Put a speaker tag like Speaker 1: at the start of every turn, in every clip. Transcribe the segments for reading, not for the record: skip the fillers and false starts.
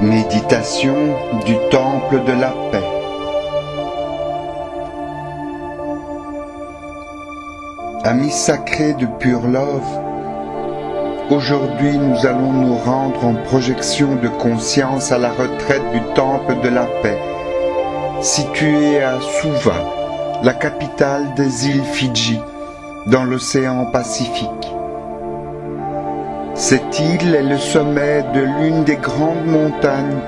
Speaker 1: Méditation du Temple de la Paix. Amis sacrés de Pure Love, aujourd'hui nous allons nous rendre en projection de conscience à la retraite du Temple de la Paix, située à Suva, la capitale des îles Fidji, dans l'océan Pacifique. Cette île est le sommet de l'une des grandes montagnes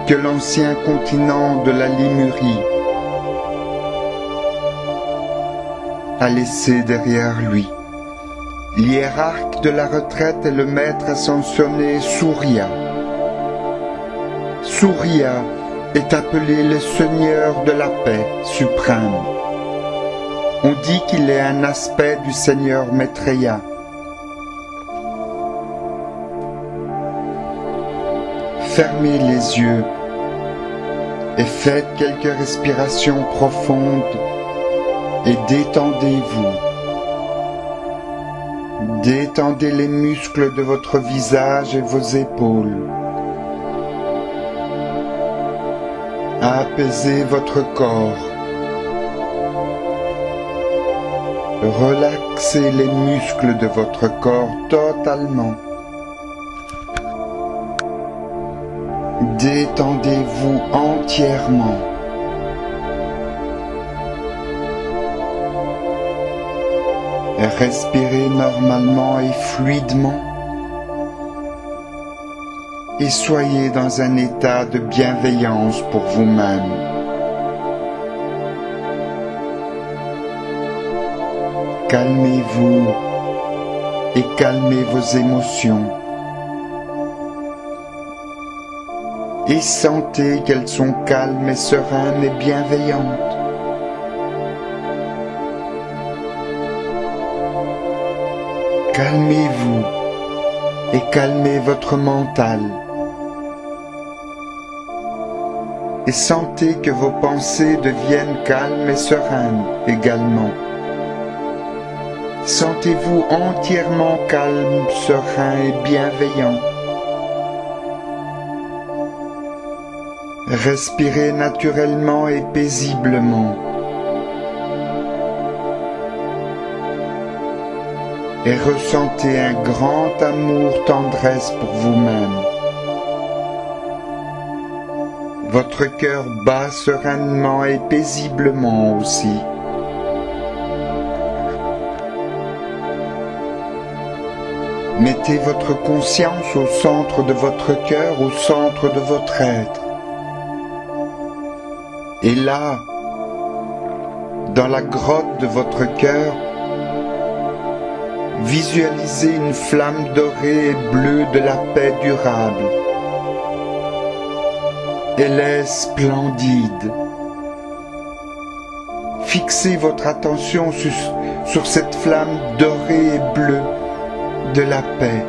Speaker 1: que l'ancien continent de la Lémurie a laissé derrière lui. L'hiérarque de la retraite est le maître ascensionné Surya. Surya est appelé le Seigneur de la paix suprême. On dit qu'il est un aspect du Seigneur Maitreya. Fermez les yeux et faites quelques respirations profondes et détendez-vous. Détendez les muscles de votre visage et vos épaules. Apaisez votre corps. Relaxez les muscles de votre corps totalement. Détendez-vous entièrement. Respirez normalement et fluidement. Et soyez dans un état de bienveillance pour vous-même. Calmez-vous et calmez vos émotions. Et sentez qu'elles sont calmes et sereines et bienveillantes. Calmez-vous et calmez votre mental. Et sentez que vos pensées deviennent calmes et sereines également. Sentez-vous entièrement calme, serein et bienveillant. Respirez naturellement et paisiblement. Et ressentez un grand amour, tendresse pour vous-même. Votre cœur bat sereinement et paisiblement aussi. Mettez votre conscience au centre de votre cœur, au centre de votre être. Et là, dans la grotte de votre cœur, visualisez une flamme dorée et bleue de la paix durable. Elle est splendide. Fixez votre attention sur cette flamme dorée et bleue de la paix.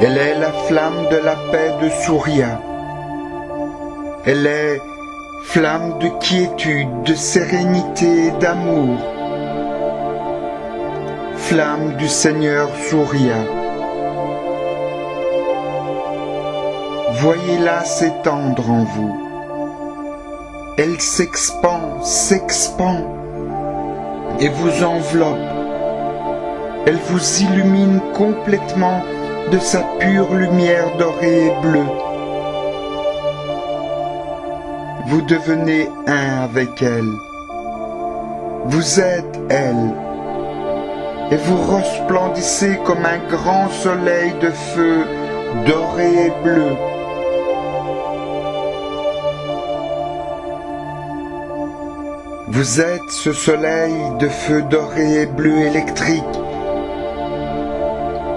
Speaker 1: Elle est la flamme de la paix de Surya. Elle est flamme de quiétude, de sérénité et d'amour. Flamme du Seigneur Surya. Voyez-la s'étendre en vous. Elle s'expand et vous enveloppe. Elle vous illumine complètement de sa pure lumière dorée et bleue. Vous devenez un avec elle. Vous êtes elle. Et vous resplendissez comme un grand soleil de feu doré et bleu. Vous êtes ce soleil de feu doré et bleu électrique.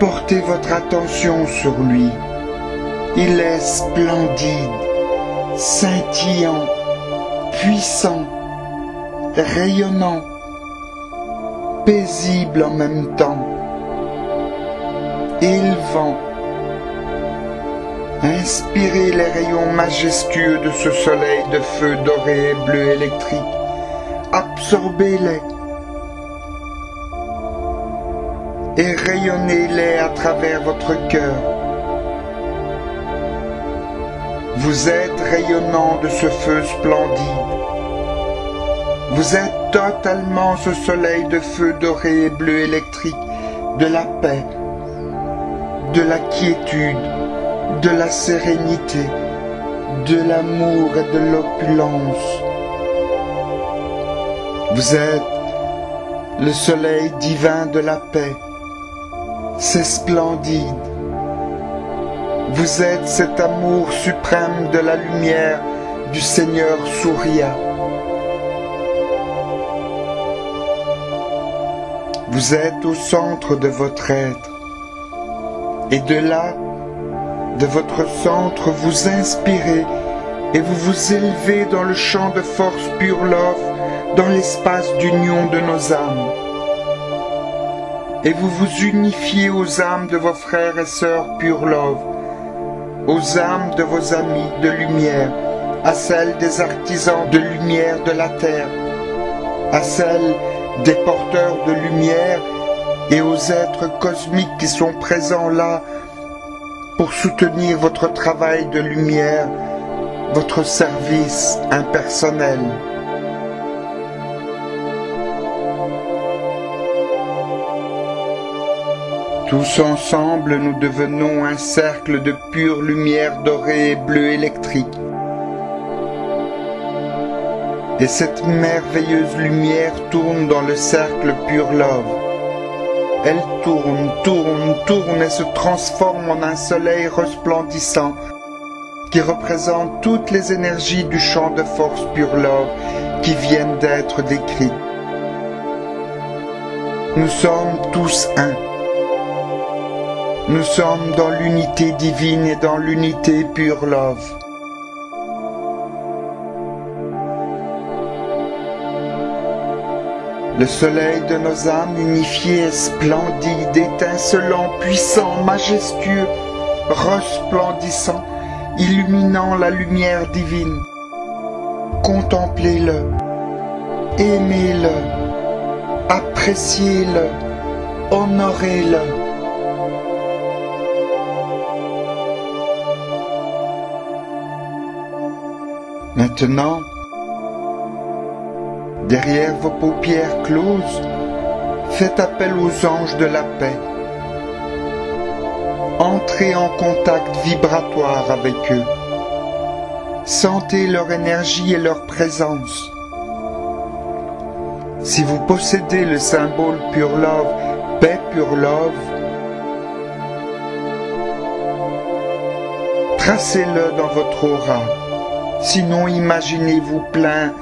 Speaker 1: Portez votre attention sur lui. Il est splendide, scintillant, puissant, rayonnant, paisible en même temps, élevant, Inspirez les rayons majestueux de ce soleil de feu doré et bleu électrique. Absorbez-les et rayonnez-les à travers votre cœur. Vous êtes rayonnant de ce feu splendide. Vous êtes totalement ce soleil de feu doré et bleu électrique, de la paix, de la quiétude, de la sérénité, de l'amour et de l'opulence. Vous êtes le soleil divin de la paix. C'est splendide. Vous êtes cet amour suprême de la lumière du Seigneur Surya. Vous êtes au centre de votre être. Et de là, de votre centre, vous inspirez et vous vous élevez dans le champ de force Pure Love, dans l'espace d'union de nos âmes. Et vous vous unifiez aux âmes de vos frères et sœurs Pure Love, aux âmes de vos amis de lumière, à celles des artisans de lumière de la terre, à celles des porteurs de lumière et aux êtres cosmiques qui sont présents là pour soutenir votre travail de lumière, votre service impersonnel. Tous ensemble, nous devenons un cercle de pure lumière dorée et bleue électrique. Et cette merveilleuse lumière tourne dans le cercle Pure Love. Elle tourne, tourne, tourne et se transforme en un soleil resplendissant qui représente toutes les énergies du champ de force Pure Love qui viennent d'être décrites. Nous sommes tous un. Nous sommes dans l'unité divine et dans l'unité Pure Love. Le soleil de nos âmes unifiées est splendide, étincelant, puissant, majestueux, resplendissant, illuminant la lumière divine. Contemplez-le, aimez-le, appréciez-le, honorez-le. Maintenant, derrière vos paupières closes, faites appel aux anges de la paix. Entrez en contact vibratoire avec eux. Sentez leur énergie et leur présence. Si vous possédez le symbole Pure Love, Paix Pure Love, tracez-le dans votre aura. Sinon, imaginez-vous plein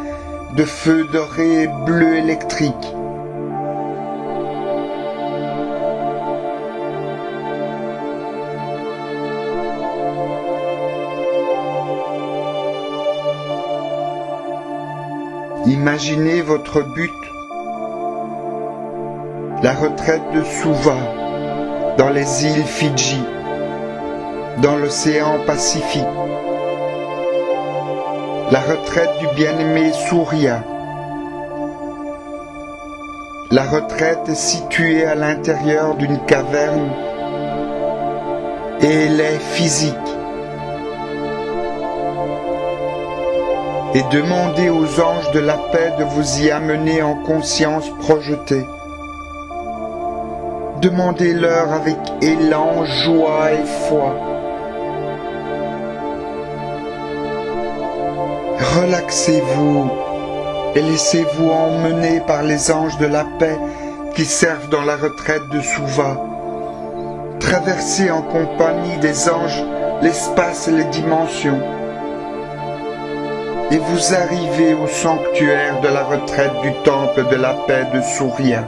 Speaker 1: de feux dorés et bleus électriques. Imaginez votre but, la retraite de Suva, dans les îles Fidji, dans l'océan Pacifique. La retraite du bien-aimé Surya. La retraite est située à l'intérieur d'une caverne et elle est physique. Et demandez aux anges de la paix de vous y amener en conscience projetée. Demandez-leur avec élan, joie et foi. Relaxez-vous et laissez-vous emmener par les anges de la paix qui servent dans la retraite de Suva. Traversez en compagnie des anges l'espace et les dimensions. Et vous arrivez au sanctuaire de la retraite du temple de la paix de Surya.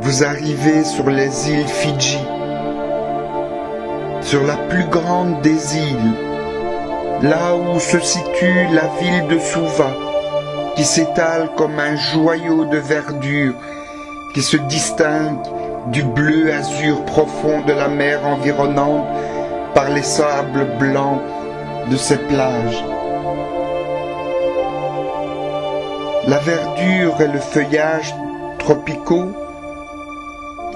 Speaker 1: Vous arrivez sur les îles Fidji, sur la plus grande des îles, là où se situe la ville de Suva, qui s'étale comme un joyau de verdure, qui se distingue du bleu azur profond de la mer environnante par les sables blancs de ses plages. La verdure et le feuillage tropicaux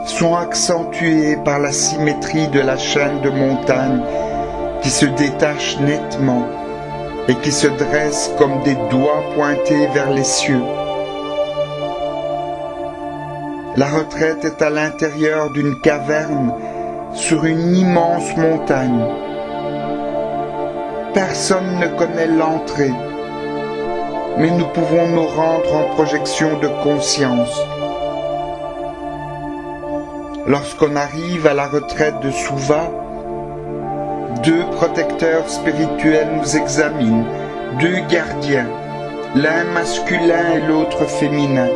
Speaker 1: sont accentués par la symétrie de la chaîne de montagnes qui se détache nettement et qui se dresse comme des doigts pointés vers les cieux. La retraite est à l'intérieur d'une caverne sur une immense montagne. Personne ne connaît l'entrée, mais nous pouvons nous rendre en projection de conscience. Lorsqu'on arrive à la retraite de Suva, 2 protecteurs spirituels nous examinent, 2 gardiens, l'un masculin et l'autre féminin.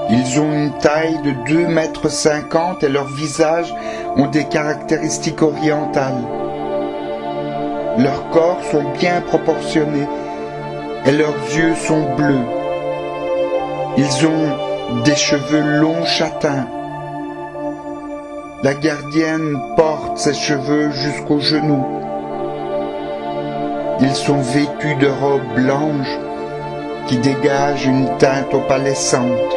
Speaker 1: Ils ont une taille de 2,50 m et leurs visages ont des caractéristiques orientales. Leurs corps sont bien proportionnés et leurs yeux sont bleus. Ils ont des cheveux longs châtains. La gardienne porte ses cheveux jusqu'aux genoux. Ils sont vêtus de robes blanches qui dégagent une teinte opalescente.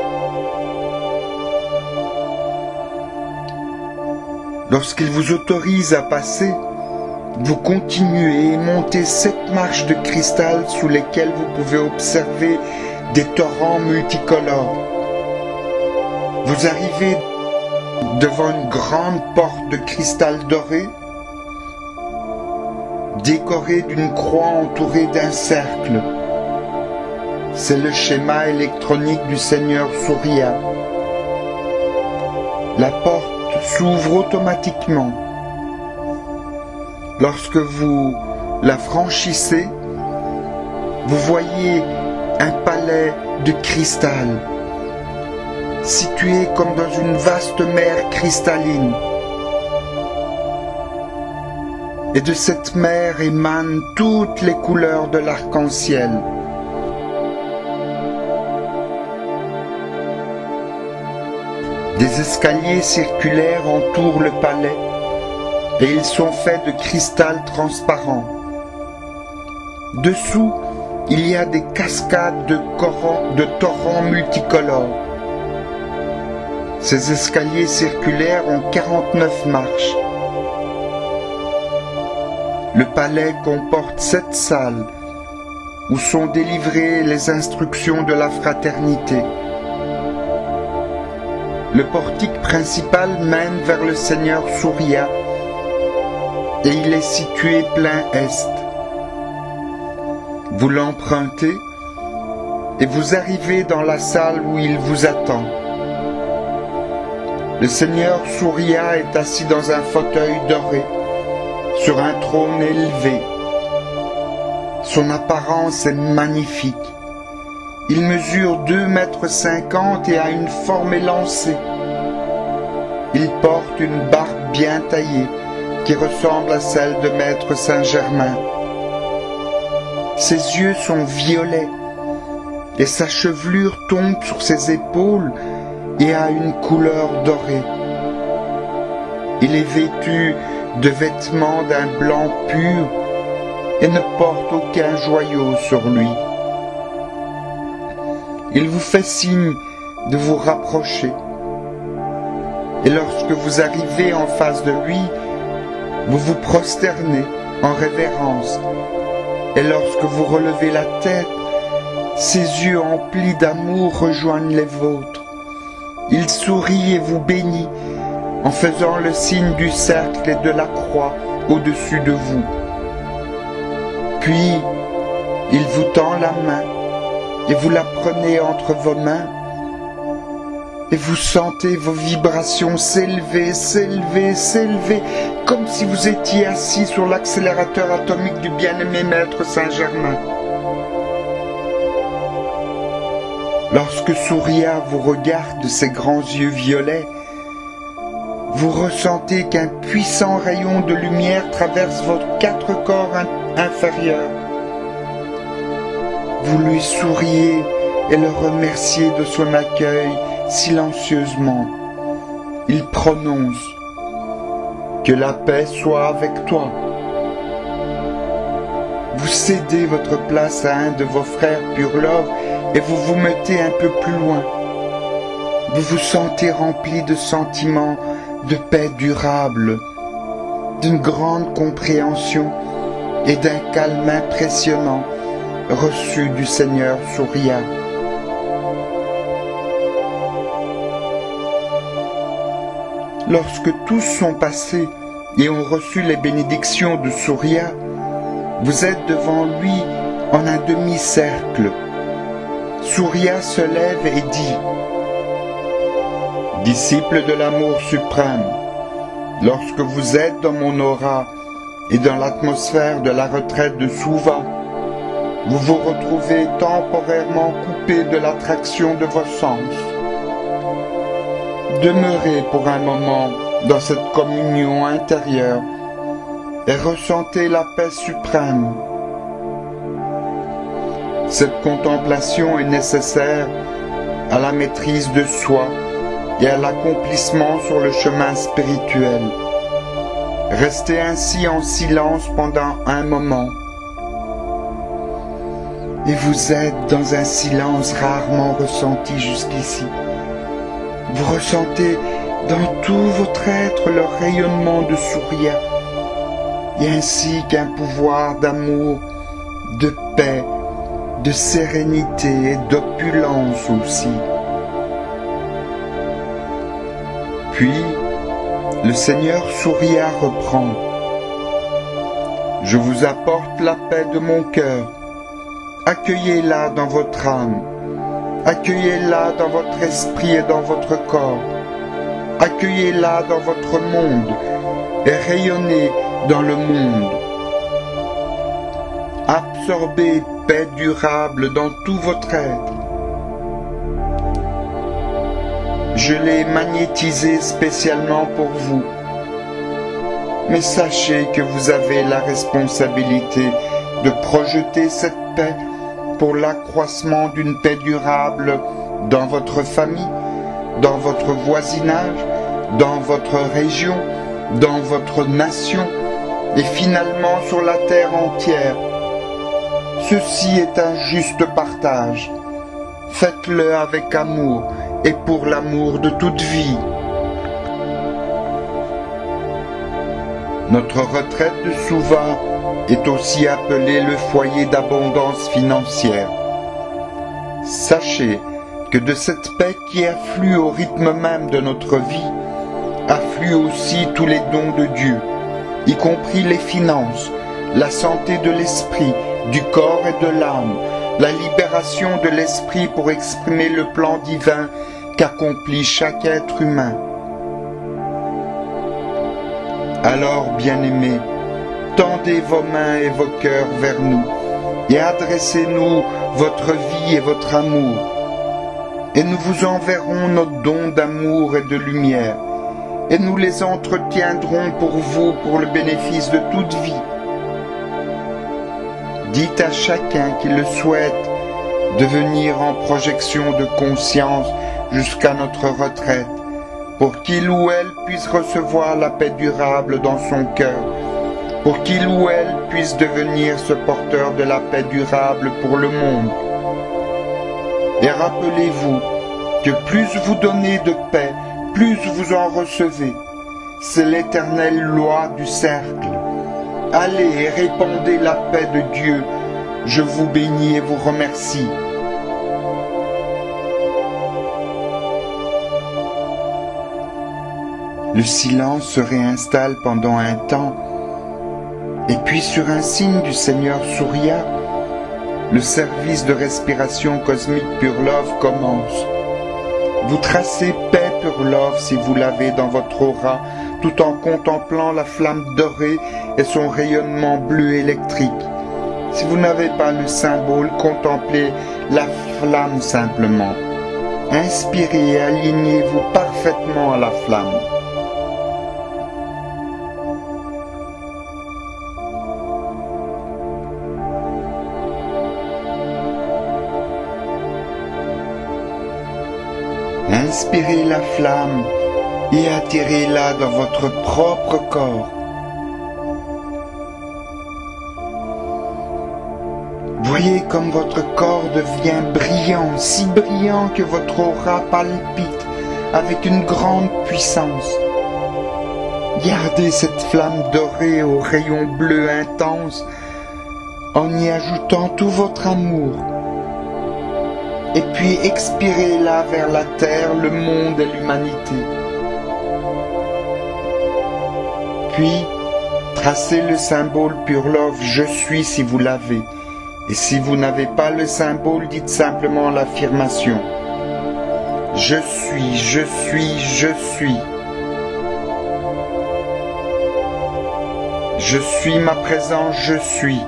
Speaker 1: Lorsqu'ils vous autorisent à passer, vous continuez et montez 7 marches de cristal sous lesquelles vous pouvez observer des torrents multicolores. Vous arrivez devant une grande porte de cristal doré, décorée d'une croix entourée d'un cercle. C'est le schéma électronique du Seigneur Surya. La porte s'ouvre automatiquement. Lorsque vous la franchissez, vous voyez un palais de cristal, situé comme dans une vaste mer cristalline. Et de cette mer émanent toutes les couleurs de l'arc-en-ciel. Des escaliers circulaires entourent le palais et ils sont faits de cristal transparent. Dessous, il y a des cascades de torrents multicolores. Ces escaliers circulaires ont 49 marches. Le palais comporte 7 salles où sont délivrées les instructions de la fraternité. Le portique principal mène vers le Seigneur Surya et il est situé plein est. Vous l'empruntez et vous arrivez dans la salle où il vous attend. Le Seigneur Surya est assis dans un fauteuil doré, sur un trône élevé. Son apparence est magnifique. Il mesure 2,50 m et a une forme élancée. Il porte une barbe bien taillée qui ressemble à celle de Maître Saint-Germain. Ses yeux sont violets et sa chevelure tombe sur ses épaules et a une couleur dorée. Il est vêtu de vêtements d'un blanc pur et ne porte aucun joyau sur lui. Il vous fait signe de vous rapprocher. Et lorsque vous arrivez en face de lui, vous vous prosternez en révérence. Et lorsque vous relevez la tête, ses yeux emplis d'amour rejoignent les vôtres. Il sourit et vous bénit en faisant le signe du cercle et de la croix au-dessus de vous. Puis, il vous tend la main et vous la prenez entre vos mains et vous sentez vos vibrations s'élever, s'élever, s'élever, comme si vous étiez assis sur l'accélérateur atomique du bien-aimé Maître Saint-Germain. Lorsque Surya vous regarde de ses grands yeux violets, vous ressentez qu'un puissant rayon de lumière traverse vos 4 corps inférieurs. Vous lui souriez et le remerciez de son accueil silencieusement, il prononce « Que la paix soit avec toi ». Vous cédez votre place à un de vos frères Pure Love et vous vous mettez un peu plus loin. Vous vous sentez rempli de sentiments de paix durable, d'une grande compréhension et d'un calme impressionnant reçu du Seigneur Surya. Lorsque tous sont passés et ont reçu les bénédictions de Surya, vous êtes devant lui en un demi-cercle. Surya se lève et dit « Disciple de l'amour suprême, lorsque vous êtes dans mon aura et dans l'atmosphère de la retraite de Suva, vous vous retrouvez temporairement coupé de l'attraction de vos sens. Demeurez pour un moment dans cette communion intérieure et ressentez la paix suprême. Cette contemplation est nécessaire à la maîtrise de soi et à l'accomplissement sur le chemin spirituel. Restez ainsi en silence pendant un moment. Et vous êtes dans un silence rarement ressenti jusqu'ici. Vous ressentez dans tout votre être le rayonnement de Surya, et ainsi qu'un pouvoir d'amour, de paix, de sérénité et d'opulence aussi. Puis, le Seigneur Surya reprend. Je vous apporte la paix de mon cœur. Accueillez-la dans votre âme. Accueillez-la dans votre esprit et dans votre corps. Accueillez-la dans votre monde et rayonnez dans le monde. Absorbez paix durable dans tout votre être. Je l'ai magnétisé spécialement pour vous. Mais sachez que vous avez la responsabilité de projeter cette paix pour l'accroissement d'une paix durable dans votre famille, dans votre voisinage, dans votre région, dans votre nation et finalement sur la terre entière. Ceci est un juste partage. Faites-le avec amour et pour l'amour de toute vie. Notre retraite de Suva est aussi appelée le foyer d'abondance financière. Sachez que de cette paix qui afflue au rythme même de notre vie, affluent aussi tous les dons de Dieu, y compris les finances, la santé de l'esprit, du corps et de l'âme, la libération de l'esprit pour exprimer le plan divin qu'accomplit chaque être humain. Alors, bien-aimés, tendez vos mains et vos cœurs vers nous et adressez-nous votre vie et votre amour. Et nous vous enverrons nos dons d'amour et de lumière, et nous les entretiendrons pour vous pour le bénéfice de toute vie. Dites à chacun qui le souhaite de venir en projection de conscience jusqu'à notre retraite, pour qu'il ou elle puisse recevoir la paix durable dans son cœur, pour qu'il ou elle puisse devenir ce porteur de la paix durable pour le monde. Et rappelez-vous que plus vous donnez de paix, plus vous en recevez. C'est l'éternelle loi du cercle. Allez et répandez la paix de Dieu. Je vous bénis et vous remercie. Le silence se réinstalle pendant un temps, et puis sur un signe du Seigneur Surya, le service de respiration cosmique Pure Love commence. Vous tracez paix Pure Love si vous l'avez dans votre aura, tout en contemplant la flamme dorée et son rayonnement bleu électrique. Si vous n'avez pas le symbole, contemplez la flamme simplement. Inspirez et alignez-vous parfaitement à la flamme. inspirez la flamme et attirez-la dans votre propre corps. Voyez comme votre corps devient brillant, si brillant que votre aura palpite avec une grande puissance. Gardez cette flamme dorée aux rayons bleus intenses en y ajoutant tout votre amour. Et puis expirez-la vers la terre, le monde et l'humanité. Puis, tracez le symbole Pure Love « Je suis » si vous l'avez. Et si vous n'avez pas le symbole, dites simplement l'affirmation. Je suis, je suis, je suis. Je suis ma présence, je suis.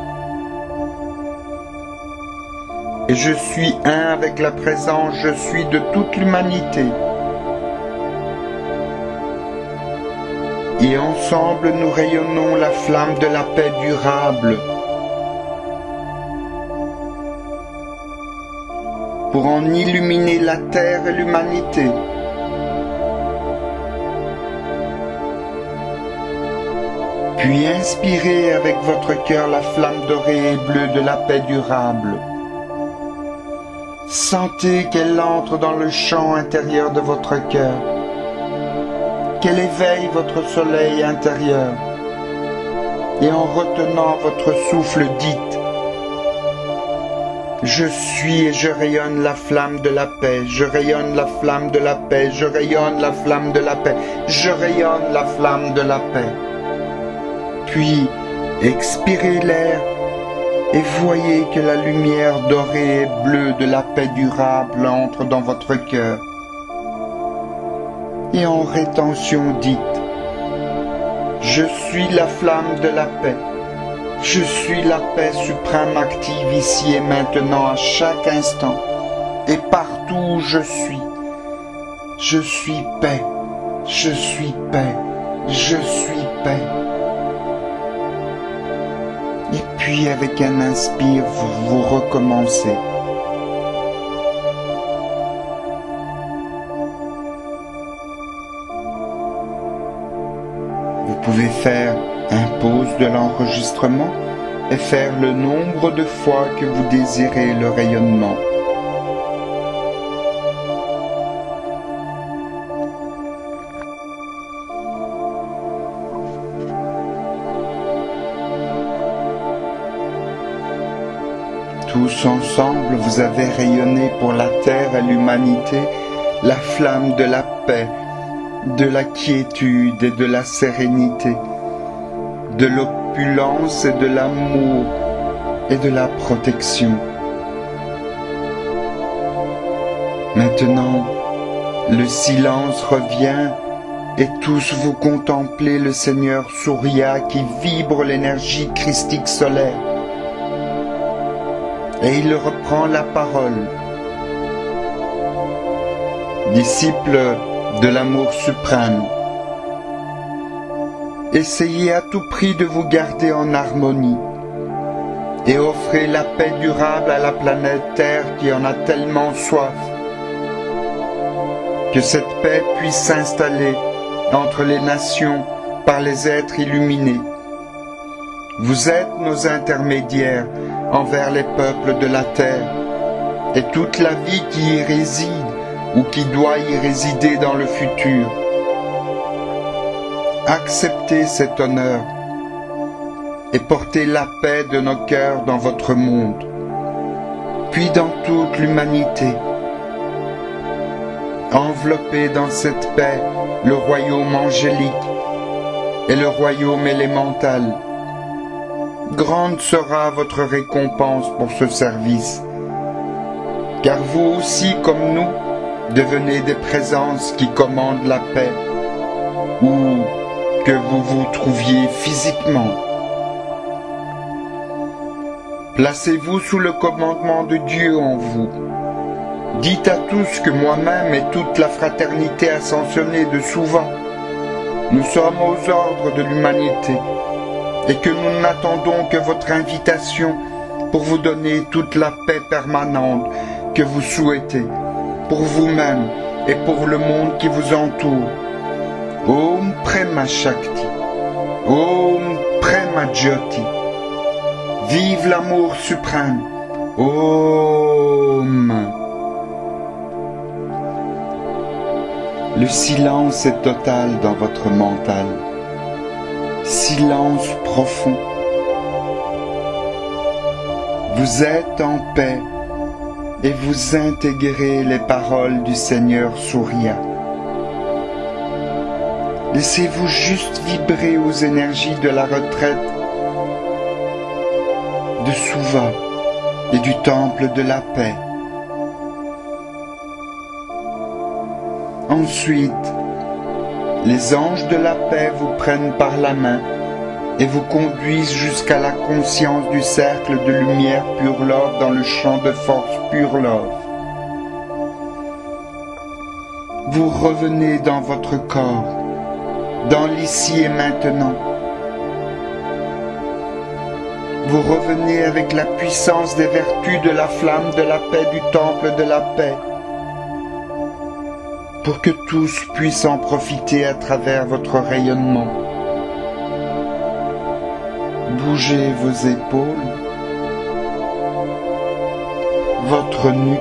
Speaker 1: Et je suis un avec la présence, je suis de toute l'humanité. Et ensemble nous rayonnons la flamme de la paix durable. Pour en illuminer la terre et l'humanité. Puis inspirez avec votre cœur la flamme dorée et bleue de la paix durable. Sentez qu'elle entre dans le champ intérieur de votre cœur, qu'elle éveille votre soleil intérieur. Et en retenant votre souffle, dites: je suis et je rayonne la flamme de la paix, je rayonne la flamme de la paix, je rayonne la flamme de la paix, je rayonne la flamme de la paix. Puis, expirez l'air et voyez que la lumière dorée et bleue de la paix durable entre dans votre cœur. Et en rétention, dites: je suis la flamme de la paix. Je suis la paix suprême active ici et maintenant à chaque instant et partout où je suis. Je suis paix, je suis paix, je suis paix. Et puis avec un inspire, vous recommencez. Vous pouvez faire un pause de l'enregistrement et faire le nombre de fois que vous désirez le rayonnement. Tous ensemble, vous avez rayonné pour la terre et l'humanité la flamme de la paix, de la quiétude et de la sérénité, de l'opulence et de l'amour et de la protection. Maintenant, le silence revient et tous vous contemplez le Seigneur Surya qui vibre l'énergie christique solaire. Et il reprend la parole. Disciples de l'amour suprême, essayez à tout prix de vous garder en harmonie et offrez la paix durable à la planète Terre qui en a tellement soif. Que cette paix puisse s'installer entre les nations par les êtres illuminés. Vous êtes nos intermédiaires envers les peuples de la terre et toute la vie qui y réside ou qui doit y résider dans le futur. Acceptez cet honneur et portez la paix de nos cœurs dans votre monde, puis dans toute l'humanité. Enveloppez dans cette paix le royaume angélique et le royaume élémental. Grande sera votre récompense pour ce service, car vous aussi, comme nous, devenez des présences qui commandent la paix, où que vous vous trouviez physiquement. Placez-vous sous le commandement de Dieu en vous. Dites à tous que moi-même et toute la fraternité ascensionnée de Suva, nous sommes aux ordres de l'humanité et que nous n'attendons que votre invitation pour vous donner toute la paix permanente que vous souhaitez pour vous-même et pour le monde qui vous entoure. Om Prema Shakti. Om Prema Jyoti. Vive l'amour suprême. Om. Le silence est total dans votre mental. Silence profond. Vous êtes en paix et vous intégrez les paroles du Seigneur Surya. Laissez-vous juste vibrer aux énergies de la retraite de Suva et du temple de la paix. Ensuite, les anges de la paix vous prennent par la main et vous conduisent jusqu'à la conscience du cercle de lumière Pure Love dans le champ de force Pure Love. Vous revenez dans votre corps, dans l'ici et maintenant. Vous revenez avec la puissance des vertus de la flamme de la paix du temple de la paix, pour que tous puissent en profiter à travers votre rayonnement. Bougez vos épaules, votre nuque,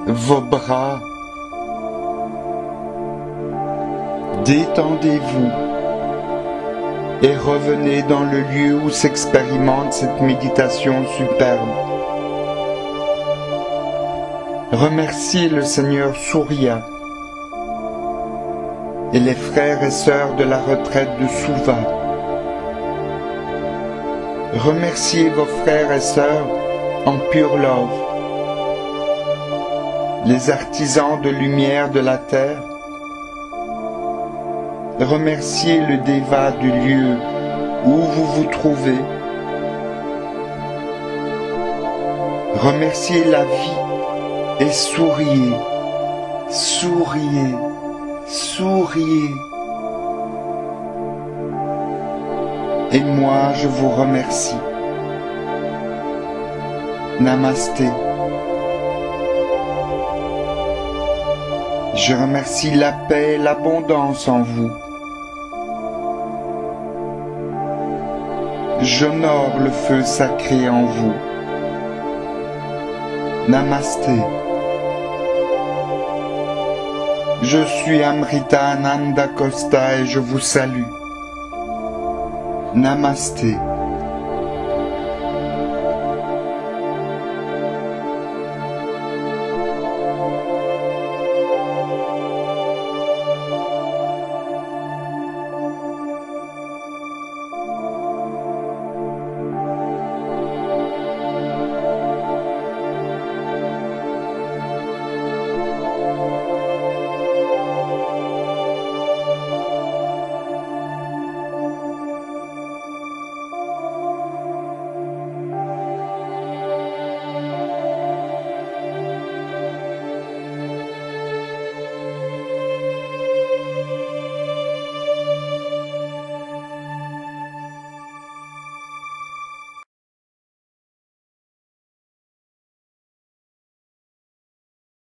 Speaker 1: vos bras. Détendez-vous et revenez dans le lieu où s'expérimente cette méditation superbe. Remerciez le Seigneur Surya et les frères et sœurs de la retraite de Suva. Remerciez vos frères et sœurs en Pure Love, les artisans de lumière de la terre. Remerciez le Déva du lieu où vous vous trouvez. Remerciez la vie et souriez, souriez, souriez. Et moi, je vous remercie. Namasté. Je remercie la paix et l'abondance en vous. J'honore le feu sacré en vous. Namasté. Je suis Amrita Ananda Costa et je vous salue. Namasté.